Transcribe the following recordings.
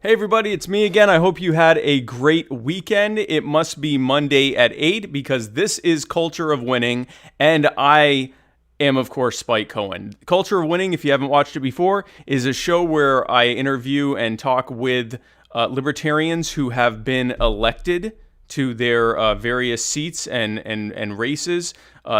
Hey everybody, it's me again. I hope you had a great weekend. It must be Monday at 8 because this is Culture of Winning, and I am, of course, Spike Cohen. Culture of Winning, if you haven't watched it before, is a show where I interview and talk with libertarians who have been elected to their various seats and races.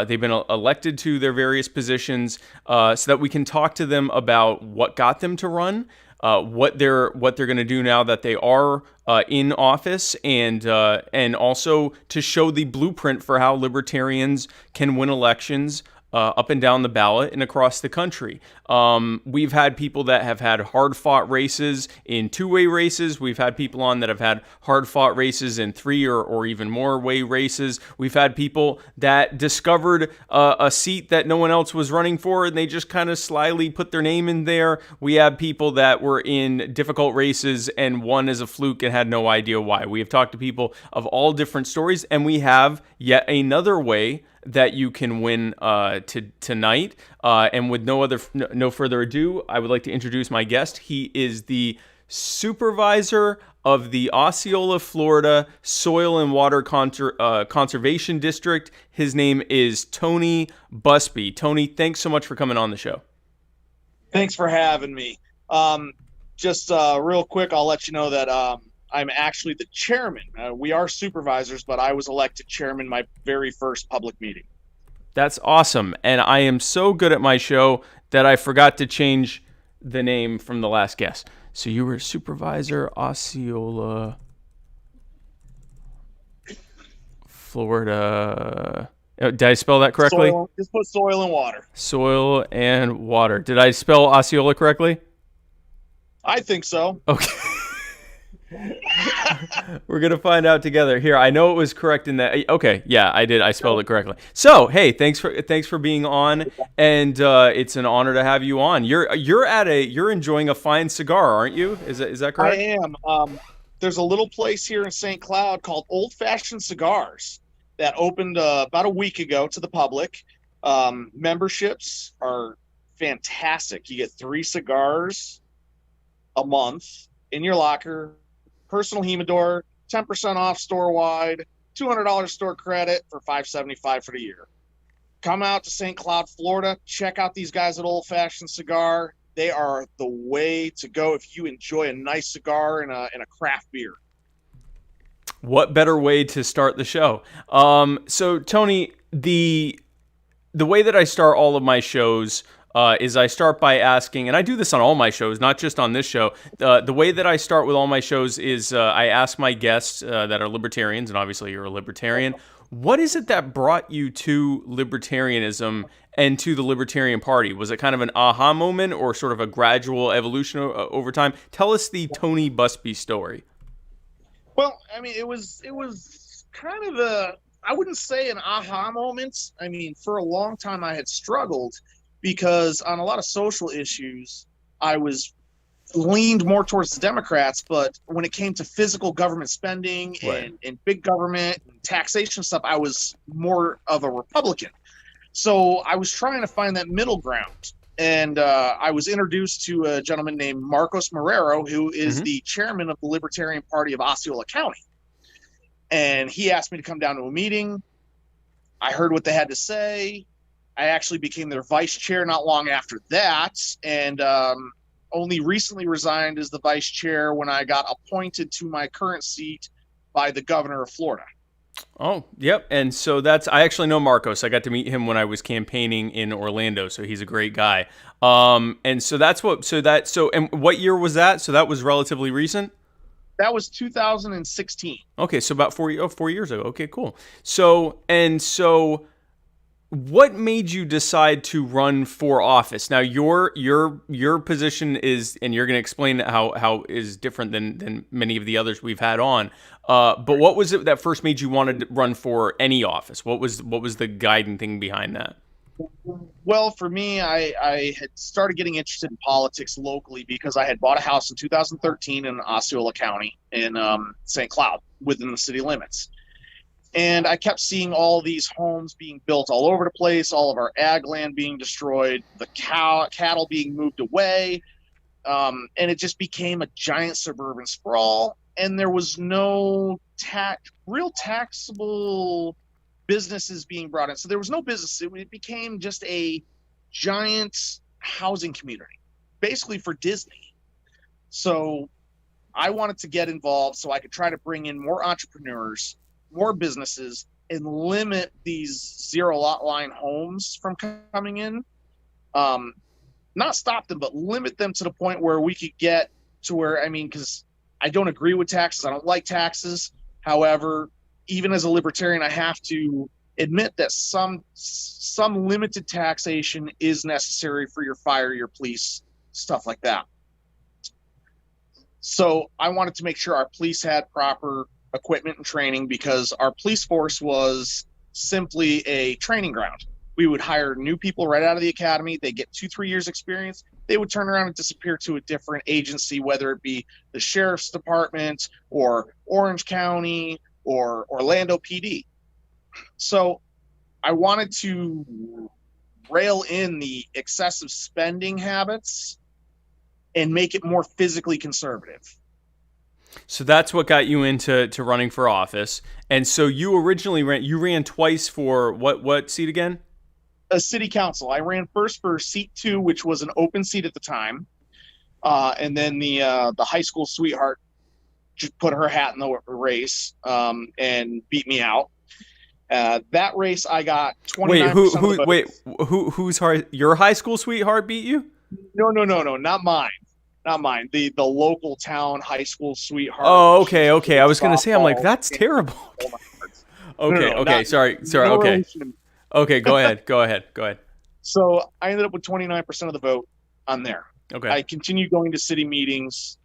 They've been elected to their various positions so that we can talk to them about what got them to run, what they're going to do now that they are in office, and also to show the blueprint for how libertarians can win elections up and down the ballot and across the country. We've had people that have had hard-fought races in two-way races. We've had people on that have had hard-fought races in three or even more way races. We've had people that discovered a seat that no one else was running for, and they just kind of slyly put their name in there. We have people that were in difficult races and won as a fluke and had no idea why. We have talked to people of all different stories, and we have yet another way that you can win tonight. And with no further ado, I would like to introduce my guest. He is the supervisor of the Osceola, Florida Soil and Water Conservation District. His name is Tony Busby. Tony, thanks so much for coming on the show. Thanks for having me. Just real quick, I'll let you know that I'm actually the chairman. We are supervisors, but I was elected chairman my very first public meeting. That's awesome. And I am so good at my show that I forgot to change the name from the last guest. So you were supervisor, Osceola, Florida. Did I spell that correctly? Just put soil and water. Soil and water. Did I spell Osceola correctly? I think so. Okay. We're going to find out together. Here, I know it was correct in that. Okay, yeah, I did. I spelled it correctly. So, hey, thanks for being on, and it's an honor to have you on. You're enjoying a fine cigar, aren't you? Is that correct? I am. There's a little place here in St. Cloud called Old Fashioned Cigars that opened about a week ago to the public. Memberships are fantastic. You get 3 cigars a month in your locker. Personal humidor, 10% off store-wide, $200 store credit for $575 for the year. Come out to St. Cloud, Florida. Check out these guys at Old Fashioned Cigar. They are the way to go if you enjoy a nice cigar and a craft beer. What better way to start the show? So, Tony, the way that I start all of my shows is I start by asking, and I do this on all my shows, not just on this show. The way that I start with all my shows is I ask my guests that are libertarians, and obviously you're a libertarian, what is it that brought you to libertarianism and to the Libertarian Party? Was it kind of an aha moment or sort of a gradual evolution over time? Tell us the Tony Busby story. Well, I mean, it was kind of I wouldn't say an aha moment. I mean, for a long time I had struggled because on a lot of social issues, I was leaned more towards the Democrats, but when it came to physical government spending and big government and taxation stuff, I was more of a Republican. So I was trying to find that middle ground. And I was introduced to a gentleman named Marcos Marrero, who is the chairman of the Libertarian Party of Osceola County. And he asked me to come down to a meeting. I heard what they had to say. I actually became their vice chair not long after that, and only recently resigned as the vice chair when I got appointed to my current seat by the governor of Florida. Oh, yep. And so I actually know Marcos. I got to meet him when I was campaigning in Orlando, so he's a great guy. And so and what year was that? So that was relatively recent? That was 2016. Okay, so about 4 years ago. Okay, cool. So what made you decide to run for office? Now, your position is, and you're going to explain how is different than many of the others we've had on. But what was it that first made you want to run for any office? What was the guiding thing behind that? Well, for me, I had started getting interested in politics locally because I had bought a house in 2013 in Osceola County in St. Cloud within the city limits. And I kept seeing all these homes being built all over the place, all of our ag land being destroyed, the cattle being moved away. And it just became a giant suburban sprawl, and there was no real taxable businesses being brought in. So there was no business. It became just a giant housing community, basically for Disney. So I wanted to get involved so I could try to bring in more entrepreneurs, more businesses, and limit these zero lot line homes from coming in. Not stop them, but limit them to the point where we could get to where, I mean, because I don't agree with taxes. I don't like taxes. However, even as a libertarian, I have to admit that some limited taxation is necessary for your fire, your police, stuff like that. So I wanted to make sure our police had proper equipment and training, because our police force was simply a training ground. We would hire new people right out of the academy. They get 2-3 years experience. They would turn around and disappear to a different agency, whether it be the sheriff's department or Orange County or Orlando PD. So I wanted to rail in the excessive spending habits and make it more physically conservative. So that's what got you into running for office. And so you originally ran twice for what seat again? A city council. I ran first for seat 2, which was an open seat at the time, and then the high school sweetheart just put her hat in the race and beat me out. That race, I got 29%. Wait, who's your high school sweetheart beat you? No, not mine. Not mine. The local town high school sweetheart. Oh, okay. I was gonna say, I'm like, that's terrible. Okay. Sorry. Okay. Okay, go ahead. So I ended up with 29% of the vote on there. Okay. I continued going to city meetings,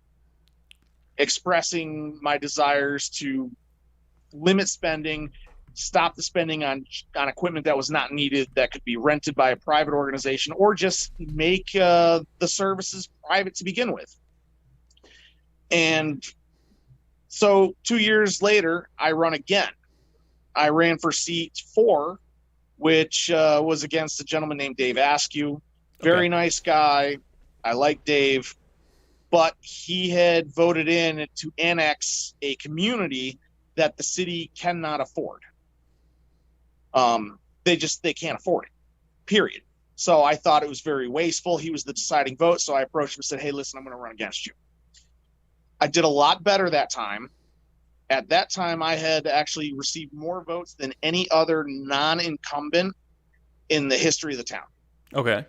expressing my desires to limit spending, stop the spending on equipment that was not needed, that could be rented by a private organization, or just make the services private to begin with. And so 2 years later, I run again. I ran for seat 4, which was against a gentleman named Dave Askew. Very nice guy. I like Dave. But he had voted in to annex a community that the city cannot afford. They can't afford it, period. So I thought it was very wasteful. He was the deciding vote. So I approached him and said, hey, listen, I'm going to run against you. I did a lot better that time. At that time, I had actually received more votes than any other non-incumbent in the history of the town. Okay.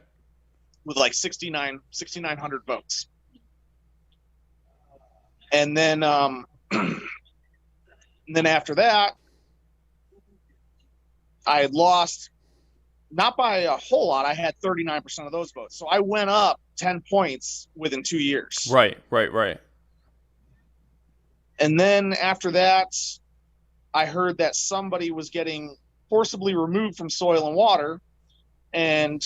With like 6,900 votes. And then, and then after that, I had lost, not by a whole lot. I had 39% of those votes. So I went up 10 points within 2 years. Right. And then after that, I heard that somebody was getting forcibly removed from Soil and Water. And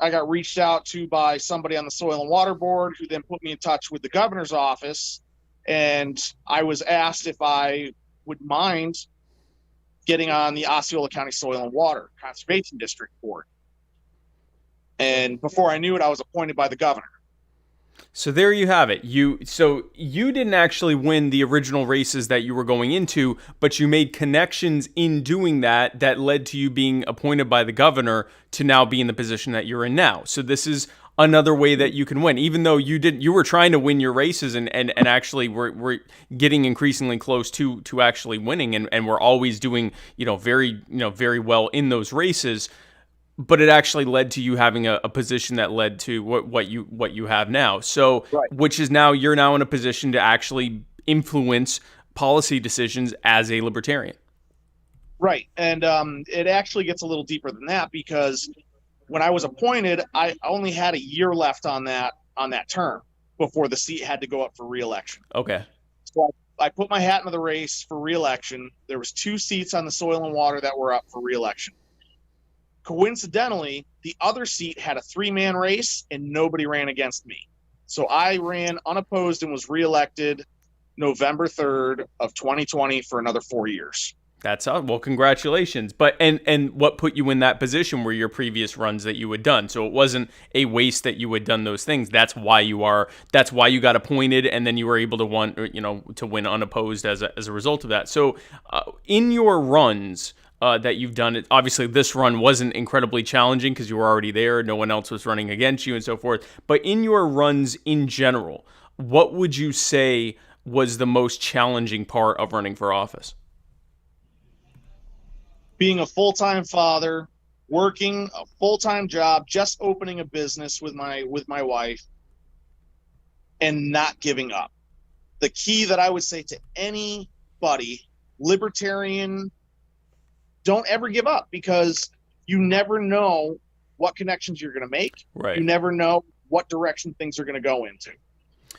I got reached out to by somebody on the Soil and Water Board, who then put me in touch with the governor's office. And I was asked if I would mind getting on the Osceola County Soil and Water Conservation District Board. And before I knew it, I was appointed by the governor. So there you have it. You didn't actually win the original races that you were going into, but you made connections in doing that led to you being appointed by the governor to now be in the position that you're in now. So this is another way that you can win, even though you were trying to win your races and actually we're getting increasingly close to actually winning, and we're always doing very well in those races. But it actually led to you having a position that led to what you have now. So, right. Which is now you're now in a position to actually influence policy decisions as a libertarian. Right, and it actually gets a little deeper than that, because when I was appointed, I only had a year left on that term before the seat had to go up for re-election. Okay. So I put my hat into the race for re-election. There was 2 seats on the Soil and Water that were up for re-election. Coincidentally, the other seat had a 3-man race and nobody ran against me. So I ran unopposed and was reelected November 3rd of 2020 for another 4 years. That's well, congratulations. But and what put you in that position were your previous runs that you had done. So it wasn't a waste that you had done those things. That's why you got appointed, and then you were able to to win unopposed as a result of that. So in your runs that you've done, it obviously this run wasn't incredibly challenging because you were already there. No one else was running against you and so forth. But in your runs in general, what would you say was the most challenging part of running for office? Being a full-time father, working a full-time job, just opening a business with my wife, and not giving up. The key that I would say to anybody, libertarian, don't ever give up, because you never know what connections you're going to make. Right. You never know what direction things are going to go into.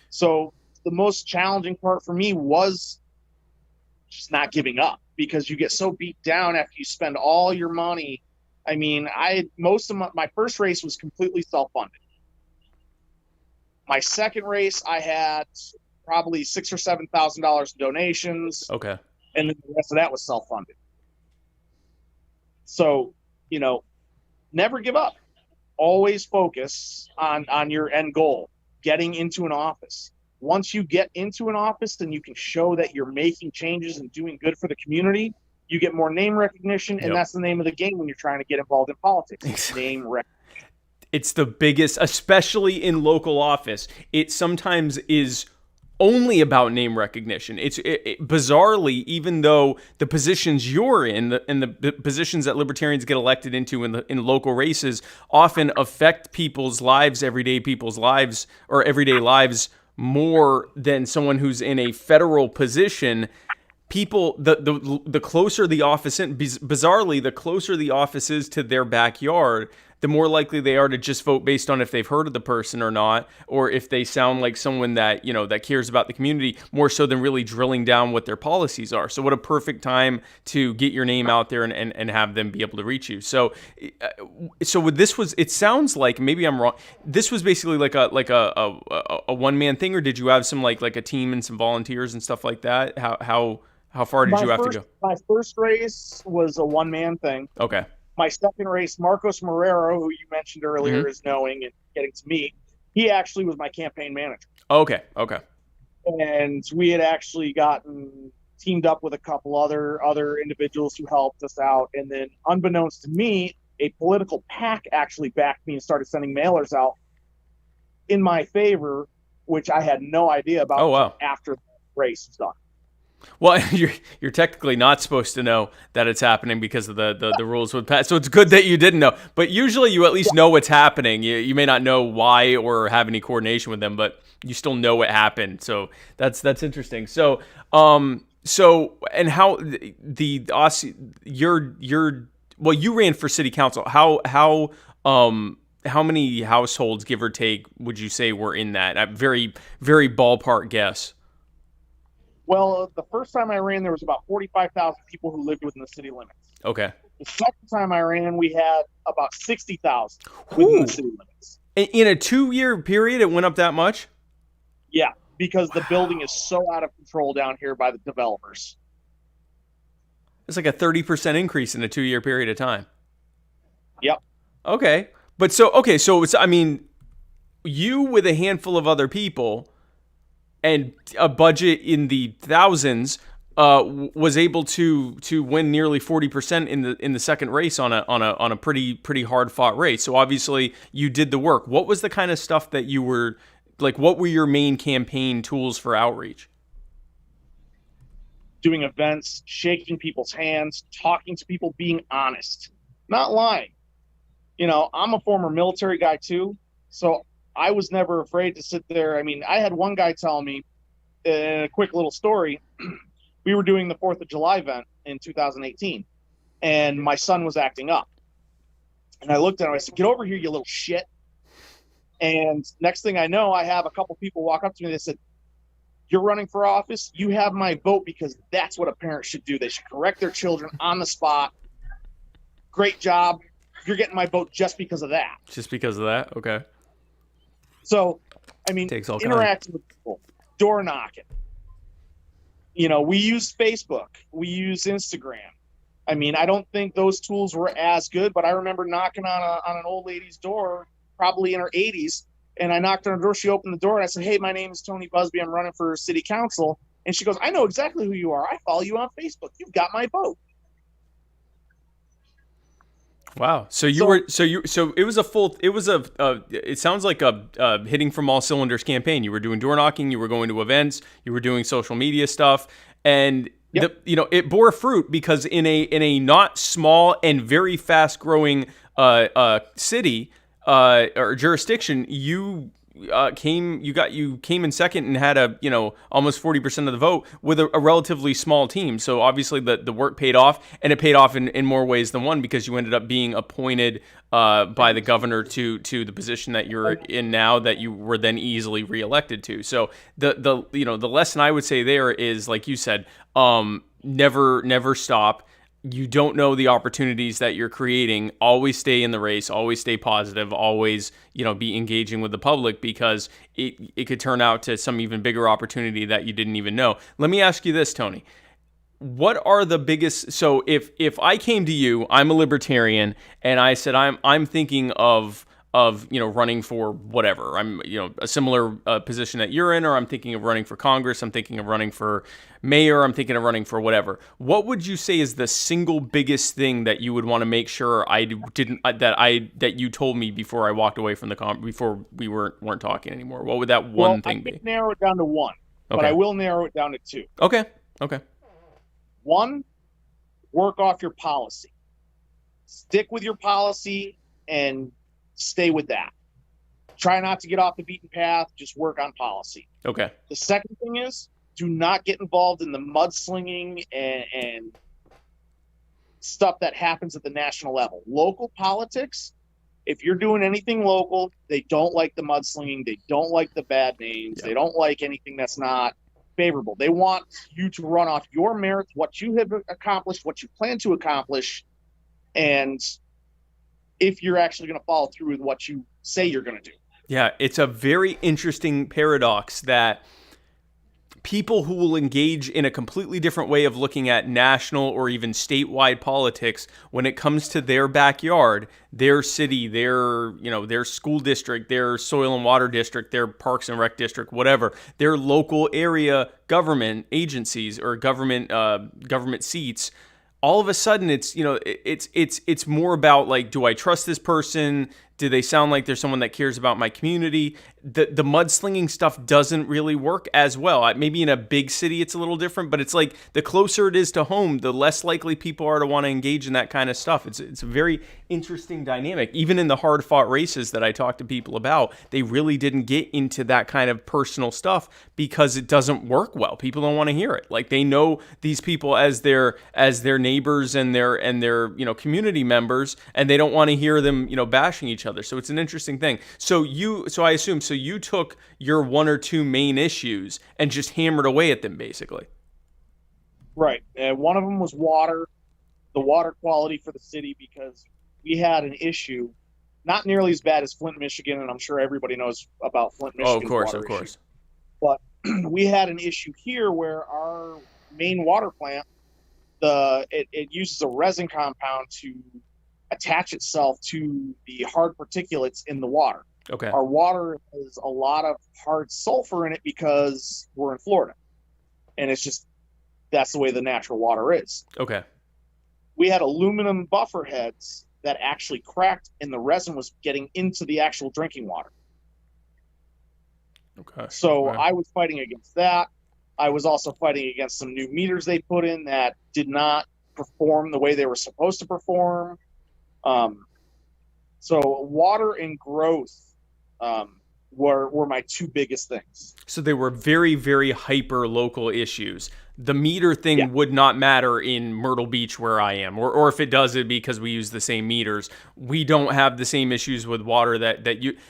So the most challenging part for me was just not giving up, because you get so beat down after you spend all your money. I mean, most of my first race was completely self-funded. My second race, I had probably $6,000 or $7,000 in donations. Okay. And then the rest of that was self-funded. So, never give up. Always focus on your end goal, getting into an office. Once you get into an office and you can show that you're making changes and doing good for the community, you get more name recognition, and that's the name of the game when you're trying to get involved in politics. Name recognition. It's the biggest, especially in local office. It sometimes is only about name recognition. It's bizarrely, even though the positions you're in and the positions that libertarians get elected into in local races often affect people's lives, everyday lives more than someone who's in a federal position. People, the closer the office bizarrely, the closer the office is to their backyard, the more likely they are to just vote based on if they've heard of the person or not, or if they sound like someone that that cares about the community more so than really drilling down what their policies are. So what a perfect time to get your name out there and have them be able to reach you. So it sounds like, maybe I'm wrong, this was basically like a one-man thing, or did you have some like a team and some volunteers and stuff like that? How far did you have to go? My first race was a one-man thing. Okay. My second race, Marcos Marrero, who you mentioned earlier, is knowing and getting to meet. He actually was my campaign manager. Okay. And we had actually gotten teamed up with a couple other individuals who helped us out. And then, unbeknownst to me, a political PAC actually backed me and started sending mailers out in my favor, which I had no idea about after the race was done. Well, you're technically not supposed to know that it's happening because of the rules with Pat. So it's good that you didn't know. But usually you at least know what's happening. You may not know why or have any coordination with them, but you still know what happened. So that's interesting. So and how you ran for city council. How many households, give or take, would you say were in that? A very, very ballpark guess. Well, the first time I ran, there was about 45,000 people who lived within the city limits. Okay. The second time I ran, we had about 60,000 within the city limits. In a 2-year period, it went up that much? Yeah, because the building is so out of control down here by the developers. It's like a 30% increase in a 2-year period of time. Yep. Okay. But so it's, you with a handful of other people and a budget in the thousands, was able to win nearly 40% in the second race on a pretty hard fought race. So obviously you did the work. What was the kind of stuff that you were like? What were your main campaign tools for outreach? Doing events, shaking people's hands, talking to people, being honest, not lying. I'm a former military guy too, so I was never afraid to sit there. I mean, I had one guy tell me, a quick little story. We were doing the 4th of July event in 2018, and my son was acting up. And I looked at him, I said, "Get over here, you little shit." And next thing I know, I have a couple people walk up to me. They said, "You're running for office? You have my vote, because that's what a parent should do. They should correct their children on the spot. Great job. You're getting my vote just because of that." Just because of that? Okay. So, I mean, interacting with people, door knocking, We use Facebook, we use Instagram. I mean, I don't think those tools were as good, but I remember knocking on an old lady's door, probably in her 80s, and I knocked on her door. She opened the door, and I said, "Hey, my name is Tony Busby. I'm running for city council." And she goes, "I know exactly who you are. I follow you on Facebook. You've got my vote." Wow. So it sounds like a hitting from all cylinders campaign. You were doing door knocking, you were going to events, you were doing social media stuff, and Yep. it bore fruit because in a not small and very fast growing city or jurisdiction, you came in second and had almost 40% of the vote with a relatively small team. So obviously the work paid off, and it paid off in more ways than one because you ended up being appointed by the governor to the position that you're in now, that you were then easily reelected to. So the lesson I would say there is, like you said, never stop. You don't know the opportunities that you're creating. Always stay in the race, always stay positive, always, be engaging with the public, because it could turn out to some even bigger opportunity that you didn't even know. Let me ask you this, Tony. What are the biggest, so if I came to you, I'm a libertarian, and I said I'm thinking of running for whatever. I'm a similar position that you're in, or I'm thinking of running for Congress, I'm thinking of running for mayor, I'm thinking of running for whatever. What would you say is the single biggest thing that you would want to make sure I didn't that you told me before I walked away from before we weren't talking anymore? What would that one thing be? I can narrow it down to one, but Okay. I will narrow it down to two. Okay. One, work off your policy. Stick with your policy and stay with that. Try not to get off the beaten path. Just work on policy. Okay. The second thing is, do not get involved in the mudslinging and stuff that happens at the national level. Local politics, if you're doing anything local, they don't like the mudslinging. They don't like the bad names. They don't like anything that's not favorable. They want you to run off your merits, what you have accomplished, what you plan to accomplish, and if you're actually going to follow through with what you say you're going to do. Yeah, it's a very interesting paradox that people who will engage in a completely different way of looking at national or even statewide politics, when it comes to their backyard, their city, their school district, their soil and water district, their parks and rec district, whatever, their local area government agencies or government seats, all of a sudden it's more about, like, do I trust this person? Do they sound like there's someone that cares about my community? The mudslinging stuff doesn't really work as well. Maybe in a big city it's a little different, but it's like the closer it is to home, the less likely people are to want to engage in that kind of stuff. It's a very interesting dynamic. Even in the hard-fought races that I talk to people about, they really didn't get into that kind of personal stuff because it doesn't work well. People don't want to hear it. Like, they know these people as their neighbors and their community members, and they don't want to hear them bashing each other. So it's an interesting thing. So I assume you took your one or two main issues and just hammered away at them, basically. Right. One of them was water, the water quality for the city, because we had an issue, not nearly as bad as Flint, Michigan, and I'm sure everybody knows about Flint, Michigan. Oh, of course. But we had an issue here where our main water plant, it uses a resin compound to attach itself to the hard particulates in the water. Okay. Our water has a lot of hard sulfur in it because we're in Florida, and that's the way the natural water is. Okay. We had aluminum buffer heads that actually cracked, and the resin was getting into the actual drinking water. Okay. So I was fighting against that. I was also fighting against some new meters they put in that did not perform the way they were supposed to perform. So water and growth were my two biggest things. So they were very, very hyper local issues. The meter thing would not matter in Myrtle Beach where I am, or if it does, it'd be because we use the same meters. We don't have the same issues with water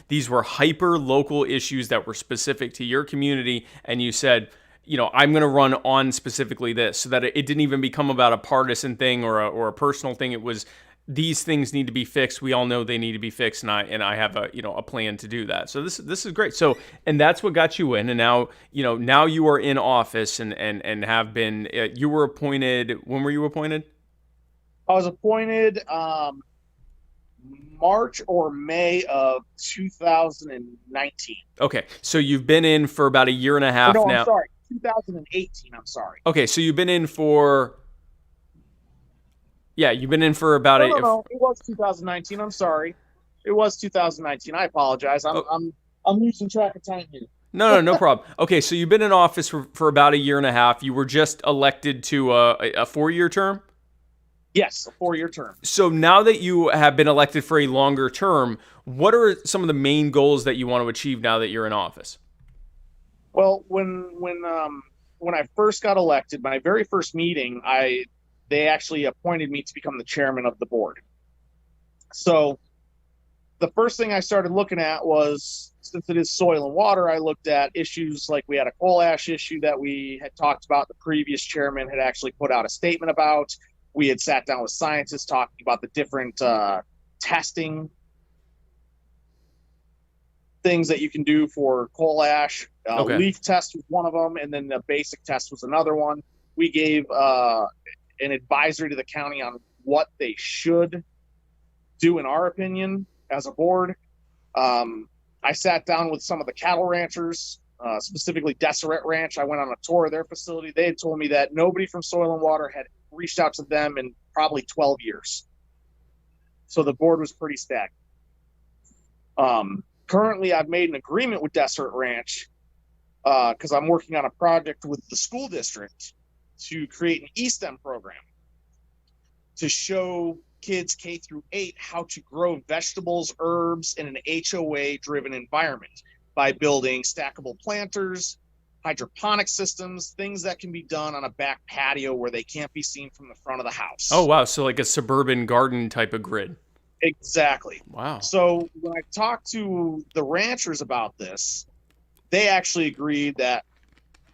these were hyper local issues that were specific to your community, and you said, I'm going to run on specifically this, so that it didn't even become about a partisan thing or a personal thing. It was these things need to be fixed. We all know they need to be fixed, and I have a plan to do that. So this is great. So and that's what got you in, and now now you are in office and have been. You were appointed. When were you appointed? I was appointed March or May of 2019. Okay, so you've been in for about a year and a Or half no, I'm now. sorry, 2018. I'm sorry. Okay, so you've been in for you've been in for about No, no, no. It was 2019. I'm sorry. It was 2019. I apologize. I'm losing track of time here. No problem. Okay, so you've been in office for about a year and a half. You were just elected to a 4-year term? Yes, a 4-year term. So now that you have been elected for a longer term, what are some of the main goals that you want to achieve now that you're in office? Well, when I first got elected, my very first meeting, they actually appointed me to become the chairman of the board. So the first thing I started looking at was, since it is soil and water, I looked at issues like we had a coal ash issue that we had talked about. The previous chairman had actually put out a statement about. We had sat down with scientists talking about the different testing things that you can do for coal ash. Okay. Leaf test was one of them, and then the basic test was another one. We gave an advisory to the county on what they should do, in our opinion, as a board. I sat down with some of the cattle ranchers, specifically Deseret Ranch. I went on a tour of their facility. They had told me that nobody from Soil and Water had reached out to them in probably 12 years. So the board was pretty stacked. Currently, I've made an agreement with Deseret Ranch because I'm working on a project with the school district to create an eSTEM program to show kids K through 8 how to grow vegetables, herbs in an HOA-driven environment by building stackable planters, hydroponic systems, things that can be done on a back patio where they can't be seen from the front of the house. Oh, wow. So like a suburban garden type of grid. Exactly. Wow. So when I talked to the ranchers about this, they actually agreed that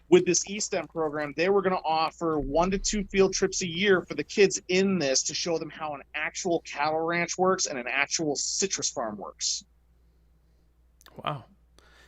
with this eSTEM program, they were going to offer 1 to 2 field trips a year for the kids in this to show them how an actual cattle ranch works and an actual citrus farm works. Wow.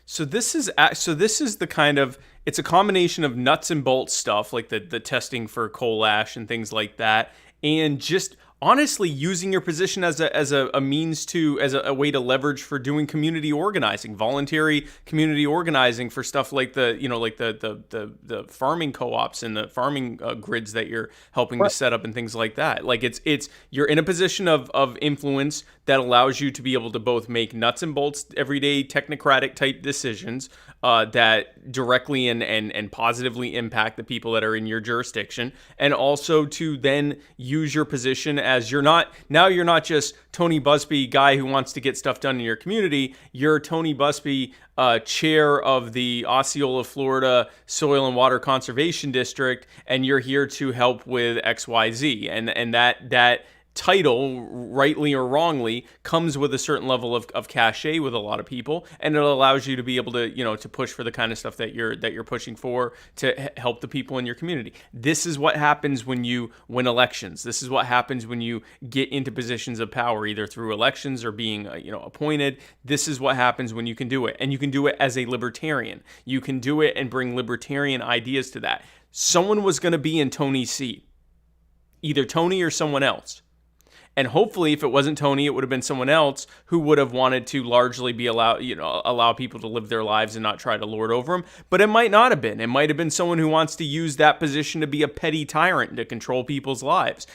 So this is the kind of, it's a combination of nuts and bolts stuff like the testing for coal ash and things like that, and just honestly using your position as a means to, as a way to leverage for doing community organizing, voluntary community organizing for stuff like the farming co-ops and the farming grids that you're helping to set up and things like that. Like it's you're in a position of influence that allows you to be able to both make nuts and bolts everyday technocratic type decisions that directly and positively impact the people that are in your jurisdiction, and also to then use your position as you're not just Tony Busby, guy who wants to get stuff done in your community. You're Tony Busby, chair of the Osceola, Florida Soil and Water Conservation District, and you're here to help with XYZ. And that title, rightly or wrongly, comes with a certain level of cachet with a lot of people, and it allows you to be able to to push for the kind of stuff that you're pushing for to help the people in your community. This is what happens when you win elections. This is what happens when you get into positions of power, either through elections or being appointed. This is what happens when you can do it, and you can do it as a libertarian. You can do it and bring libertarian ideas to that. Someone was going to be in Tony's seat, either Tony or someone else. And hopefully, if it wasn't Tony, it would have been someone else who would have wanted to largely be allow people to live their lives and not try to lord over them. But it might not have been. It might have been someone who wants to use that position to be a petty tyrant to control people's lives.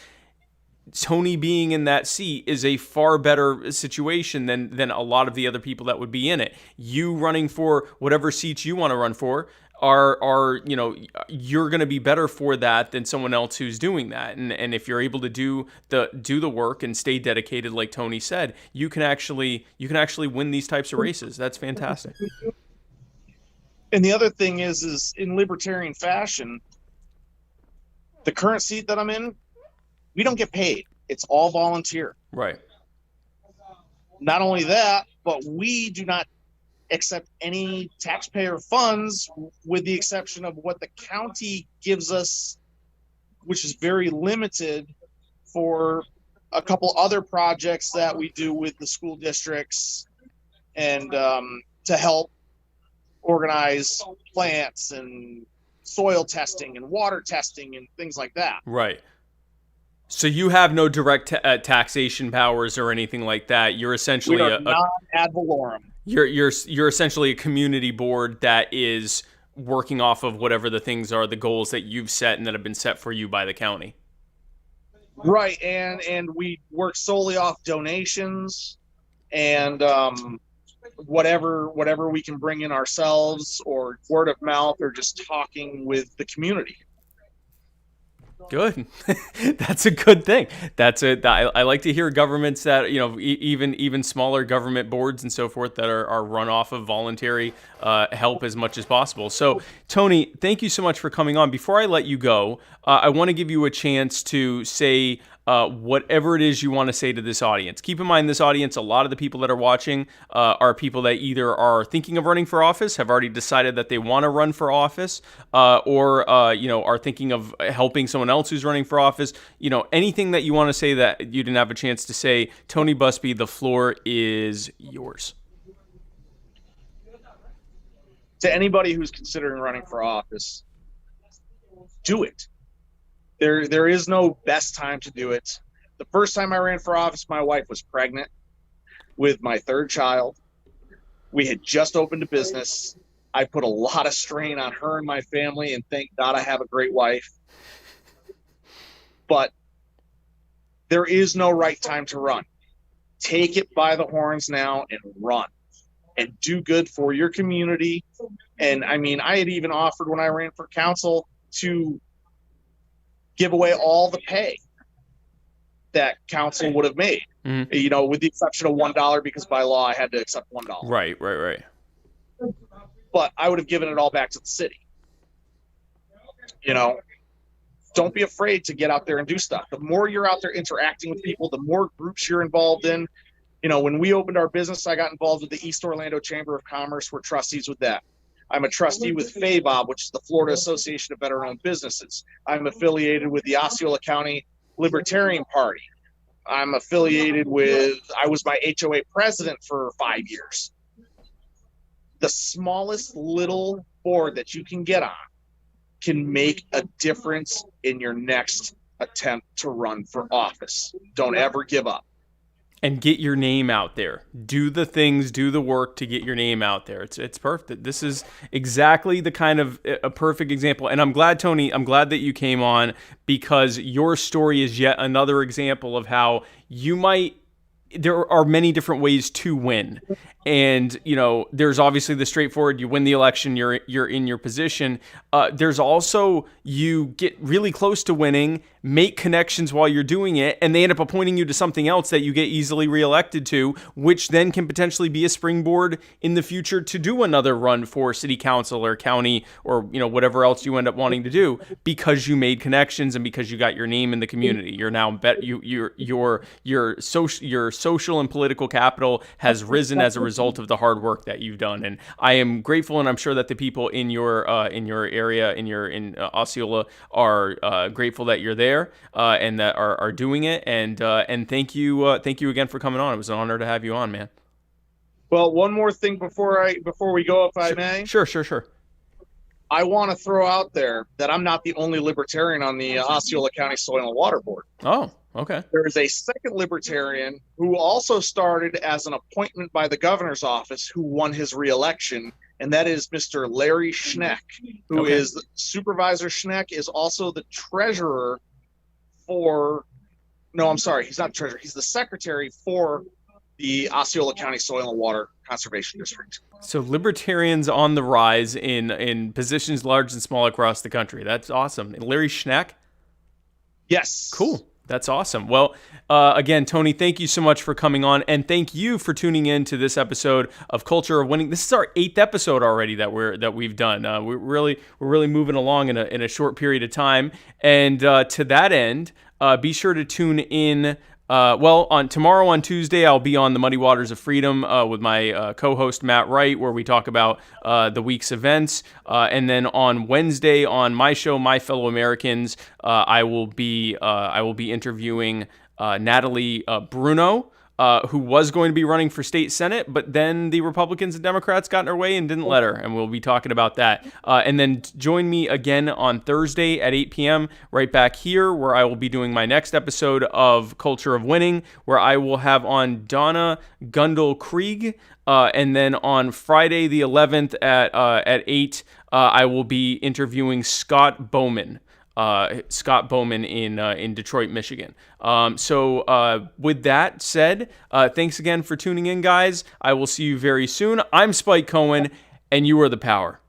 Tony being in that seat is a far better situation than a lot of the other people that would be in it. You running for whatever seats you want to run for are you're going to be better for that than someone else who's doing that. And if you're able to do the work and stay dedicated, like Tony said, you can actually win these types of races. That's fantastic. And the other thing is in libertarian fashion, the current seat that I'm in, we don't get paid. It's all volunteer. Right. Not only that, but we do not accept any taxpayer funds, with the exception of what the county gives us, which is very limited for a couple other projects that we do with the school districts, and to help organize plants and soil testing and water testing and things like that. Right. So you have no direct taxation powers or anything like that. You're We essentially are non ad valorem. you're essentially a community board that is working off of whatever the things are, the goals that you've set and that have been set for you by the county. Right, and we work solely off donations and whatever we can bring in ourselves, or word of mouth, or just talking with the community. Good. That's a good thing. I like to hear governments that, even smaller government boards and so forth that are run off of voluntary help as much as possible. So, Tony, thank you so much for coming on. Before I let you go, I want to give you a chance to say whatever it is you want to say to this audience. Keep in mind, this audience, a lot of the people that are watching are people that either are thinking of running for office, have already decided that they want to run for office, or are thinking of helping someone else who's running for office. Anything that you want to say that you didn't have a chance to say, Tony Busby, the floor is yours. To anybody who's considering running for office, do it. There is no best time to do it. The first time I ran for office, my wife was pregnant with my third child. We had just opened a business. I put a lot of strain on her and my family, and thank God I have a great wife. But there is no right time to run. Take it by the horns now and run and do good for your community. And I mean, I had even offered when I ran for council to give away all the pay that council would have made, with the exception of $1, because by law I had to accept $1. Right. But I would have given it all back to the city. Don't be afraid to get out there and do stuff. The more you're out there interacting with people, the more groups you're involved in. When we opened our business, I got involved with the East Orlando Chamber of Commerce. We're trustees with that. I'm a trustee with FABOB, which is the Florida Association of Veteran-Owned Businesses. I'm affiliated with the Osceola County Libertarian Party. I'm affiliated I was my HOA president for 5 years. The smallest little board that you can get on can make a difference in your next attempt to run for office. Don't ever give up. And get your name out there. Do the things, do the work to get your name out there. It's perfect. This is exactly the kind of a perfect example. And I'm glad, Tony, that you came on, because your story is yet another example of how there are many different ways to win. And, there's obviously the straightforward, you win the election, you're in your position. There's also, you get really close to winning, make connections while you're doing it, and they end up appointing you to something else that you get easily reelected to, which then can potentially be a springboard in the future to do another run for city council or county or, whatever else you end up wanting to do, because you made connections and because you got your name in the community. You're now your social and political capital has risen as a result of the hard work that you've done. And I am grateful, and I'm sure that the people in your area, in Osceola, are grateful that you're there and that are doing it. And thank you again for coming on. It was an honor to have you on, man. Well, one more thing before we go, if I may. Sure. I want to throw out there that I'm not the only libertarian on the Osceola County Soil and Water Board. Oh, okay. There is a second libertarian who also started as an appointment by the governor's office, who won his reelection, and that is Mr. Larry Schneck, who is Supervisor Schneck is also the treasurer he's not treasurer. He's the secretary for the Osceola County Soil and Water Conservation District. So libertarians on the rise in positions large and small across the country. That's awesome. Larry Schneck? Yes. Cool. That's awesome. Well, again, Tony, thank you so much for coming on, and thank you for tuning in to this episode of Culture of Winning. This is our 8th episode already that we've done. We're really moving along in a short period of time, and to that end, be sure to tune in. Tomorrow on Tuesday, I'll be on the Muddy Waters of Freedom with my co-host Matt Wright, where we talk about the week's events. And then on Wednesday on my show, My Fellow Americans, I will be interviewing Natalie Bruno, who was going to be running for state senate, but then the Republicans and Democrats got in her way and didn't let her, and we'll be talking about that. And then join me again on Thursday at 8 p.m. right back here, where I will be doing my next episode of Culture of Winning, where I will have on Donna Gundel-Krieg, and then on Friday the 11th at 8, I will be interviewing Scott Bowman. In Detroit, Michigan. So with that said, thanks again for tuning in, guys. I will see you very soon. I'm Spike Cohen, and you are the power.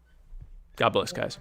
God bless, guys.